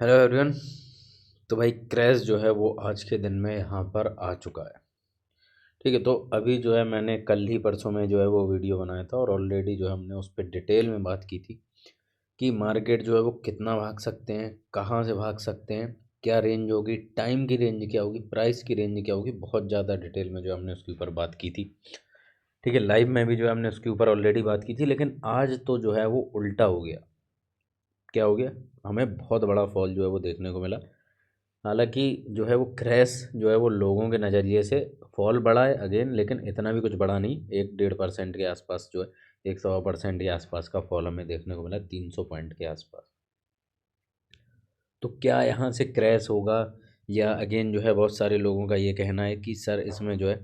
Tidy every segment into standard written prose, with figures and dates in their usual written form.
Hello everyone. तो भाई crash जो है वो आज के दिन में यहाँ पर आ चुका है। ठीक है, तो अभी जो है मैंने कल ही परसों में जो है वो वीडियो बनाया था और ऑलरेडी जो है हमने उस पर डिटेल में बात की थी कि मार्केट जो है वो कितना भाग सकते हैं, कहाँ से भाग सकते हैं, क्या रेंज होगी, टाइम की रेंज क्या होगी, प्राइस की रेंज क्या होगी। बहुत ज़्यादा डिटेल में जो हमने उसके ऊपर बात की थी। ठीक है, लाइव में भी जो है हमने उसके ऊपर ऑलरेडी बात की थी, लेकिन आज तो जो है वो उल्टा हो गया। क्या हो गया? हमें बहुत बड़ा फॉल जो है वो देखने को मिला। हालांकि जो है वो क्रैश जो है वो लोगों के नज़रिए से फॉल बढ़ा है अगेन, लेकिन इतना भी कुछ बड़ा नहीं। 1-1.5% के आसपास जो है, 1-1.25% के आसपास का फॉल हमें देखने को मिला, 300 पॉइंट के आसपास। तो क्या यहाँ से क्रैश होगा, या अगेन जो है बहुत सारे लोगों का ये कहना है कि सर इसमें जो है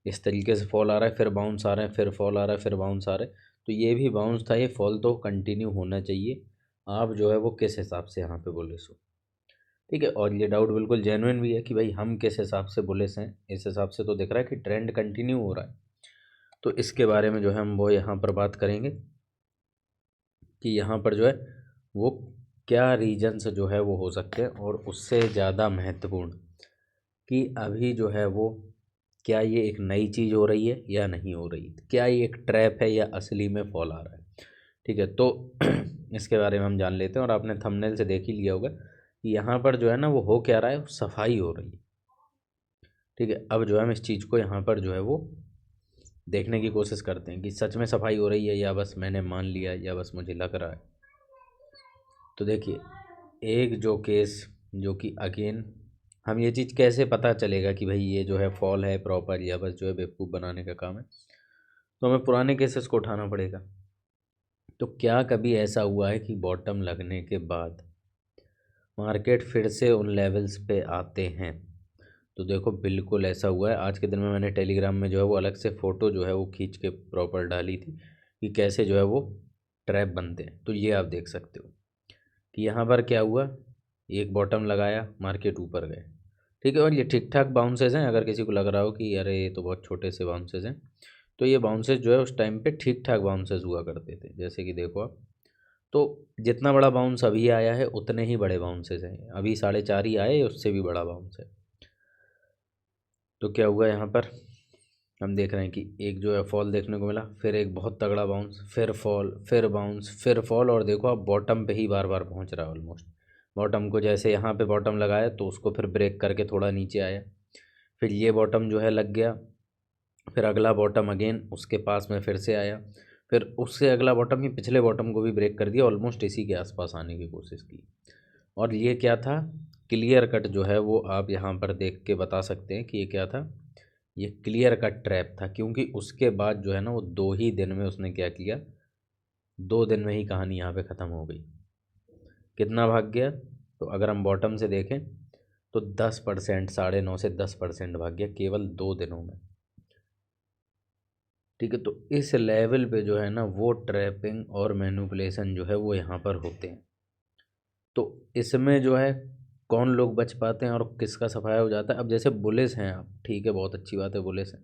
इस तरीके से फॉल आ रहा है, फिर बाउंस आ रहा है, फिर फॉल आ रहा है, फिर बाउंस आ रहा है। तो ये भी बाउंस था, ये फॉल तो कंटिन्यू होना चाहिए। आप जो है वो किस हिसाब से यहाँ पे बोले सो? ठीक है, और ये डाउट बिल्कुल जेन्युइन भी है कि भाई हम किस हिसाब से बुलिश हैं। इस हिसाब से तो दिख रहा है कि ट्रेंड कंटिन्यू हो रहा है। तो इसके बारे में जो है हम वो यहाँ पर बात करेंगे कि यहाँ पर जो है वो क्या रीजन्स जो है वो हो सकते हैं, और उससे ज़्यादा महत्वपूर्ण कि अभी जो है वो क्या ये एक नई चीज़ हो रही है या नहीं हो रही, क्या ये एक ट्रैप है या असली में फॉल आ रहा है। ठीक है, तो इसके बारे में हम जान लेते हैं। और आपने थंबनेल से देख ही लिया होगा कि यहाँ पर जो है ना वो हो क्या रहा है, सफाई हो रही है। ठीक है, अब जो है हम इस चीज़ को यहाँ पर जो है वो देखने की कोशिश करते हैं कि सच में सफाई हो रही है या बस मैंने मान लिया या बस मुझे लग रहा है। तो देखिए, एक जो केस जो कि अगेन, हम ये चीज़ कैसे पता चलेगा कि भाई ये जो है फॉल है प्रॉपर या बस जो है बेवकूफ़ बनाने का काम है? तो हमें पुराने केसेस को उठाना पड़ेगा। तो क्या कभी ऐसा हुआ है कि बॉटम लगने के बाद मार्केट फिर से उन लेवल्स पे आते हैं? तो देखो, बिल्कुल ऐसा हुआ है। आज के दिन में मैंने टेलीग्राम में जो है वो अलग से फ़ोटो जो है वो खींच के प्रॉपर डाली थी कि कैसे जो है वो ट्रैप बनते हैं। तो ये आप देख सकते हो कि यहाँ पर क्या हुआ, एक बॉटम लगाया, मार्केट ऊपर गए। ठीक है, और ये ठीक ठाक बाउंसेस हैं। अगर किसी को लग रहा हो कि अरे ये तो बहुत छोटे से बाउंसेस हैं, तो ये बाउंसेस जो है उस टाइम पे ठीक ठाक बाउंसेस हुआ करते थे। जैसे कि देखो आप, तो जितना बड़ा बाउंस अभी आया है उतने ही बड़े बाउंसेस हैं। अभी 4.5 ही आए, उससे भी बड़ा बाउंस है। तो क्या हुआ यहाँ पर, हम देख रहे हैं कि एक जो है फॉल देखने को मिला, फिर एक बहुत तगड़ा बाउंस, फिर फॉल, फिर बाउंस, फिर फॉल, और देखो अब बॉटम पे ही बार बार पहुंच रहा है ऑलमोस्ट। बॉटम को जैसे यहाँ पे बॉटम लगाया तो उसको फिर ब्रेक करके थोड़ा नीचे आया, फिर ये बॉटम जो है लग गया, फिर अगला बॉटम अगेन उसके पास में फिर से आया, फिर उससे अगला बॉटम ही पिछले बॉटम को भी ब्रेक कर दिया, ऑलमोस्ट इसी के आसपास आने की कोशिश की। और ये क्या था, क्लियर कट जो है वो आप यहाँ पर देख के बता सकते हैं कि ये क्या था। ये क्लियर कट ट्रैप था, क्योंकि उसके बाद जो है ना वो 2 ही दिन में उसने क्या किया, 2 दिन में ही कहानी यहाँ पे ख़त्म हो गई। कितना भाग गया? तो अगर हम बॉटम से देखें तो 10%, 9.5 से 10% भाग गया केवल 2 दिनों में। ठीक है, तो इस लेवल पे जो है ना वो ट्रैपिंग और मैनिपुलेशन जो है वो यहाँ पर होते हैं। तो इसमें जो है कौन लोग बच पाते हैं और किसका सफाया हो जाता है? अब जैसे बुलिस हैं आप, ठीक है, बहुत अच्छी बात है, बुलिस हैं,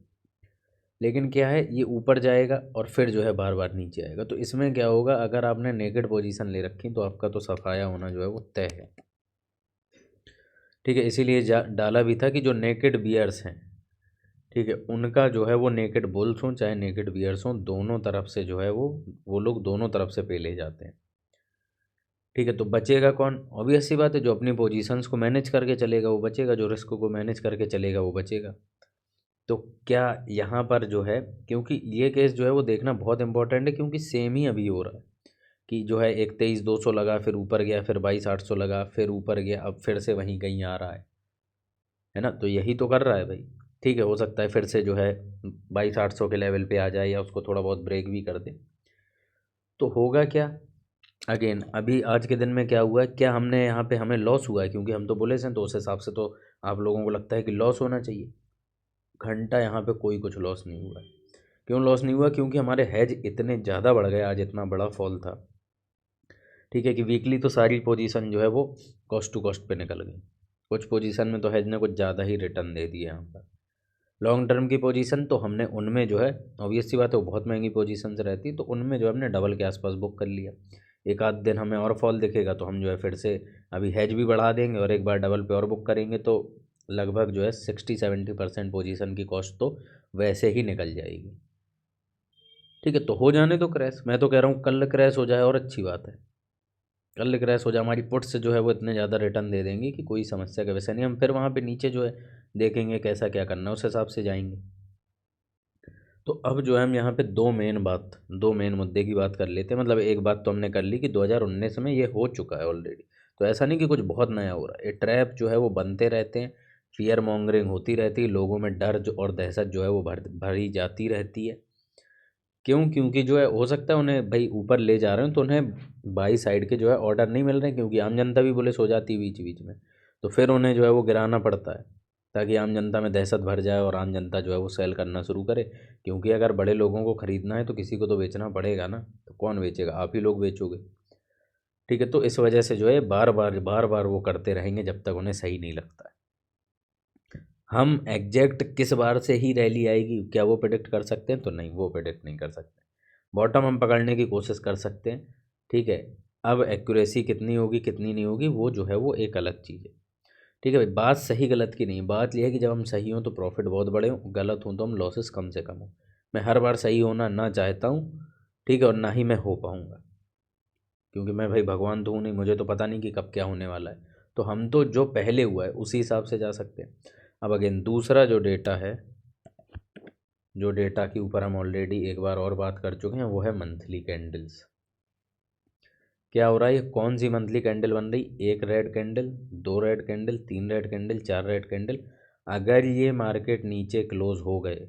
लेकिन क्या है, ये ऊपर जाएगा और फिर जो है बार बार नीचे आएगा। तो इसमें क्या होगा, अगर आपने नेकेड पोजीशन ले रखी तो आपका तो सफाया होना जो है वो तय है। ठीक है, इसीलिए डाला भी था कि जो नेकेड बियर्स हैं, ठीक है, उनका जो है वो नेकेड बुल्स हों चाहे नेकेड बियर्स हों, दोनों तरफ से जो है वो लोग दोनों तरफ से पे ले जाते हैं। ठीक है, तो बचेगा कौन? ऑब्वियस सी बात है, जो अपनी पोजीशंस को मैनेज करके चलेगा वो बचेगा, जो रिस्क को मैनेज करके चलेगा वो बचेगा। तो क्या यहाँ पर जो है, क्योंकि ये केस जो है वो देखना बहुत इंपॉर्टेंट है, क्योंकि सेम ही अभी हो रहा है कि जो है एक 23,200 लगा, फिर ऊपर गया, फिर 22,800 लगा, फिर ऊपर गया, अब फिर से वहीं कहीं आ रहा है ना? तो यही तो कर रहा है भाई। ठीक है, हो सकता है फिर से जो है 22,800 के लेवल पे आ जाए या उसको थोड़ा बहुत ब्रेक भी कर दे। तो होगा क्या? अगेन अभी आज के दिन में क्या हुआ है, क्या हमने यहाँ पे हमें लॉस हुआ है? क्योंकि हम तो बोले हैं तो उस हिसाब से तो आप लोगों को लगता है कि लॉस होना चाहिए। घंटा यहाँ पे कोई कुछ लॉस नहीं हुआ है। क्यों लॉस नहीं हुआ? क्योंकि हमारे हैज इतने ज़्यादा बढ़ गए, आज इतना बड़ा फॉल था। ठीक है, कि वीकली तो सारी पोजीशन जो है वो कॉस्ट टू कॉस्ट पे निकल गई। कुछ पोजीशन में तो हैज ने कुछ ज़्यादा ही रिटर्न दे दिया यहाँ पर। लॉन्ग टर्म की पोजीशन तो हमने उनमें जो है, ऑब्वियस सी बात है वो बहुत महंगी पोजीशन से रहती, तो उनमें जो है हमने डबल के आसपास बुक कर लिया। एक आध दिन हमें और फॉल दिखेगा तो हम जो है फिर से अभी हेज भी बढ़ा देंगे और एक बार डबल पे और बुक करेंगे, तो लगभग जो है 60-70% पोजीशन की कॉस्ट तो वैसे ही निकल जाएगी। ठीक है, तो हो जाने दो क्रैश। मैं तो कह रहा हूँ कल क्रैश हो जाए और अच्छी बात है, कल क्रैश हो जाए, हमारी पुट से जो है वो इतने ज़्यादा रिटर्न दे देंगे कि कोई समस्या का वैसे नहीं। हम फिर वहाँ पे नीचे जो है देखेंगे कैसा क्या करना है, उस हिसाब से जाएंगे। तो अब जो है हम यहाँ पे दो मेन मुद्दे की बात कर लेते हैं। मतलब एक बात तो हमने कर ली कि 2019 में ये हो चुका है ऑलरेडी, तो ऐसा नहीं कि कुछ बहुत नया हो रहा है। ये ट्रैप जो है वो बनते रहते हैं, फियर मॉन्गरिंग होती रहती है, लोगों में डर और दहशत जो है वो भरी जाती रहती है। क्यों? क्योंकि जो है हो सकता है उन्हें भाई ऊपर ले जा रहे हो तो उन्हें बाई साइड के जो है ऑर्डर नहीं मिल रहे, क्योंकि आम जनता भी पुलिस हो जाती है बीच बीच में, तो फिर उन्हें जो है वो गिराना पड़ता है ताकि आम जनता में दहशत भर जाए और आम जनता जो है वो सेल करना शुरू करे। क्योंकि अगर बड़े लोगों को ख़रीदना है तो किसी को तो बेचना पड़ेगा ना, तो कौन बेचेगा? आप ही लोग बेचोगे। ठीक है, तो इस वजह से जो है बार बार वो करते रहेंगे जब तक उन्हें सही नहीं लगता है। हम एग्जैक्ट किस बार से ही रैली आएगी क्या वो प्रेडिक्ट कर सकते हैं? तो नहीं, वो प्रेडिक्ट नहीं कर सकते। बॉटम हम पकड़ने की कोशिश कर सकते हैं, ठीक है। अब एक्यूरेसी कितनी होगी कितनी नहीं होगी वो जो है वो एक अलग चीज़ है। ठीक है भाई, बात सही गलत की नहीं, बात यह है कि जब हम सही हों तो प्रॉफिट बहुत बड़े हों, गलत हों तो हम लॉसेस कम से कम हों। मैं हर बार सही होना ना चाहता हूँ, ठीक है, और ना ही मैं हो पाऊँगा, क्योंकि मैं भाई भगवान तो हूँ नहीं, मुझे तो पता नहीं कि कब क्या होने वाला है। तो हम तो जो पहले हुआ है उसी हिसाब से जा सकते हैं। अब अगेन दूसरा जो डेटा है, जो डेटा के ऊपर हम ऑलरेडी एक बार और बात कर चुके हैं, वो है मंथली कैंडल्स। क्या हो रहा है? ये कौन सी मंथली कैंडल बन रही? एक रेड कैंडल, दो रेड कैंडल, तीन रेड कैंडल, चार रेड कैंडल। अगर ये मार्केट नीचे क्लोज हो गए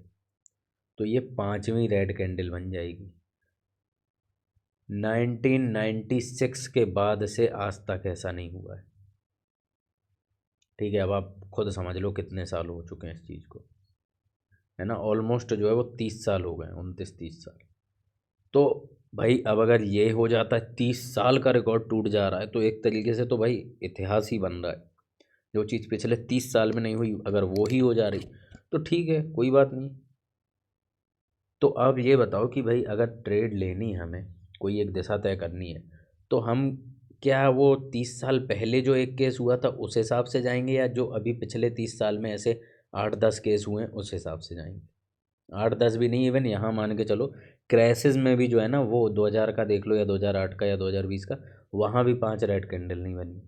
तो ये पांचवी रेड कैंडल बन जाएगी। 1996 के बाद से आज तक ऐसा नहीं हुआ है। ठीक है, अब आप खुद समझ लो कितने साल हो चुके हैं इस चीज़ को, है ना। ऑलमोस्ट जो है वो 30 साल हो गए, 29-30 साल। तो भाई अब अगर ये हो जाता है, 30 साल का रिकॉर्ड टूट जा रहा है, तो एक तरीके से तो भाई इतिहास ही बन रहा है। जो चीज़ पिछले 30 साल में नहीं हुई अगर वो ही हो जा रही तो ठीक है, कोई बात नहीं। तो अब ये बताओ कि भाई अगर ट्रेड लेनी है, हमें कोई एक दिशा तय करनी है, तो हम क्या वो 30 साल पहले जो एक केस हुआ था उस हिसाब से जाएंगे, या जो अभी पिछले 30 साल में ऐसे 8-10 केस हुए हैं उस हिसाब से जाएंगे? 8-10 भी नहीं, इवन यहाँ मान के चलो क्रैसेस में भी जो है ना, वो 2000 का देख लो या 2008 का या 2020 का, वहाँ भी 5 रेड कैंडल नहीं बनी।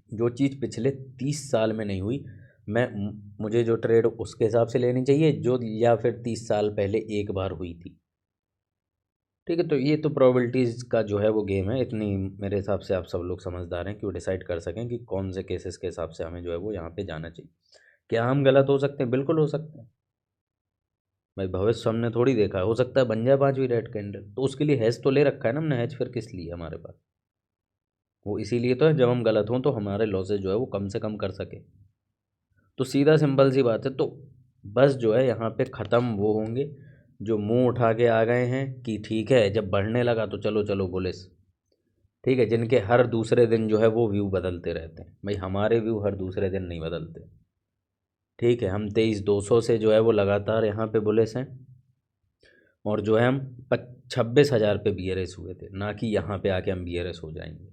जो चीज़ पिछले 30 साल में नहीं हुई, मैं मुझे जो ट्रेड उसके हिसाब से लेनी चाहिए जो, या फिर 30 साल पहले एक बार हुई थी। ठीक है, तो ये तो प्रोबेबिलिटीज़ का जो है वो गेम है। इतनी मेरे हिसाब से आप सब लोग समझदार हैं कि वो डिसाइड कर सकें कि कौन से केसेस के हिसाब से हमें जो है वो यहाँ पे जाना चाहिए। क्या हम गलत हो सकते हैं? बिल्कुल हो सकते हैं भाई, भविष्य हमने थोड़ी देखा है। हो सकता है बन जाए पांचवी रेड कैंडल, तो उसके लिए हैज तो ले रखा है ना हमने। हैज फिर किस लिए हमारे पास? वो इसीलिए तो है जब हम गलत हों तो हमारे लॉसेज जो है वो कम से कम कर सके। तो सीधा सिंपल सी बात है। तो बस जो है यहाँ पे ख़त्म वो होंगे जो मुंह उठा के आ गए हैं कि ठीक है जब बढ़ने लगा तो चलो चलो पुलिस। ठीक है, जिनके हर दूसरे दिन जो है वो व्यू बदलते रहते हैं। भाई हमारे व्यू हर दूसरे दिन नहीं बदलते। ठीक है, हम 23,200 से जो है वो लगातार यहाँ पे बुलिस हैं, और जो है हम 26,000 पे BRS हुए थे, ना कि यहाँ पे आके हम BRS हो जाएंगे।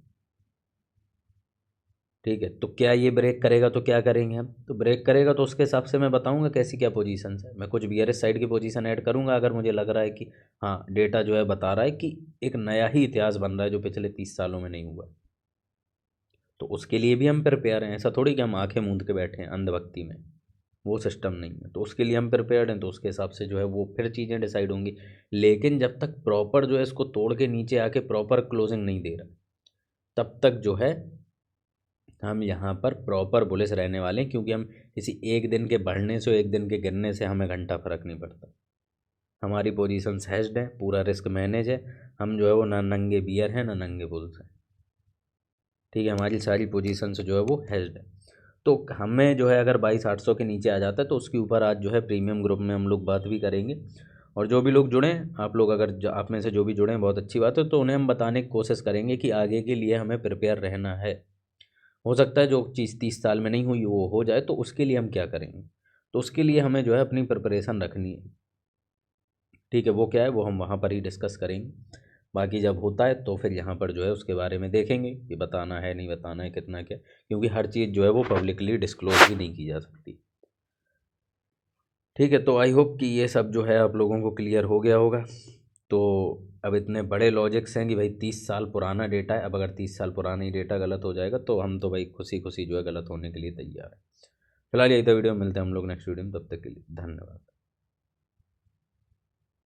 ठीक है, तो क्या ये ब्रेक करेगा तो क्या करेंगे हम? तो ब्रेक करेगा तो उसके हिसाब से मैं बताऊंगा कैसी क्या पोजीशन है। मैं कुछ BRS साइड की पोजीशन ऐड करूंगा अगर मुझे लग रहा है कि हाँ डेटा जो है बता रहा है कि एक नया ही इतिहास बन रहा है जो पिछले 30 सालों में नहीं हुआ। तो उसके लिए भी हम प्रिपेयर हैं। ऐसा थोड़ी कि हम आंखें मूंद के बैठे हैं अंधभक्ति में, वो सिस्टम नहीं है। तो उसके लिए हम प्रिपेयर्ड हैं, तो उसके हिसाब से जो है वो फिर चीज़ें डिसाइड होंगी। लेकिन जब तक प्रॉपर जो है इसको तोड़ के नीचे आके प्रॉपर क्लोजिंग नहीं दे रहा, तब तक जो है हम यहाँ पर प्रॉपर बुलिश रहने वाले हैं। क्योंकि हम किसी एक दिन के बढ़ने से एक दिन के गिरने से हमें घंटा फर्क नहीं पड़ता। हमारी पोजीशंस हेज्ड हैं, पूरा रिस्क मैनेज है। हम जो है वो ना नंगे बियर हैं ना नंगे बुल्स हैं। ठीक है, हमारी सारी पोजीशंस जो है वो हेज्ड है। तो हमें जो है अगर 22,800 के नीचे आ जाता है तो उसके ऊपर आज जो है प्रीमियम ग्रुप में हम लोग बात भी करेंगे। और जो भी लोग जुड़े हैं, आप लोग अगर आप में से जो भी जुड़े हैं बहुत अच्छी बात है, तो उन्हें हम बताने की कोशिश करेंगे कि आगे के लिए हमें प्रिपेयर रहना है। हो सकता है जो चीज़ 30 साल में नहीं हुई वो हो जाए, तो उसके लिए हम क्या करेंगे? तो उसके लिए हमें जो है अपनी प्रिपरेशन रखनी है। ठीक है, वो क्या है वो हम वहाँ पर ही डिस्कस करेंगे। बाकी जब होता है तो फिर यहाँ पर जो है उसके बारे में देखेंगे कि बताना है नहीं बताना है कितना क्या, क्योंकि हर चीज़ जो है वो पब्लिकली डिस्क्लोज भी नहीं की जा सकती। ठीक है, तो आई होप कि ये सब जो है आप लोगों को क्लियर हो गया होगा। तो अब इतने बड़े लॉजिक्स हैं कि भाई 30 साल पुराना डेटा है, अब अगर 30 साल पुराना ही डेटा गलत हो जाएगा तो हम तो भाई खुशी खुशी जो है गलत होने के लिए तैयार है। फिलहाल यही था वीडियो, मिलते हैं हम लोग नेक्स्ट वीडियो में, तब तक के लिए धन्यवाद।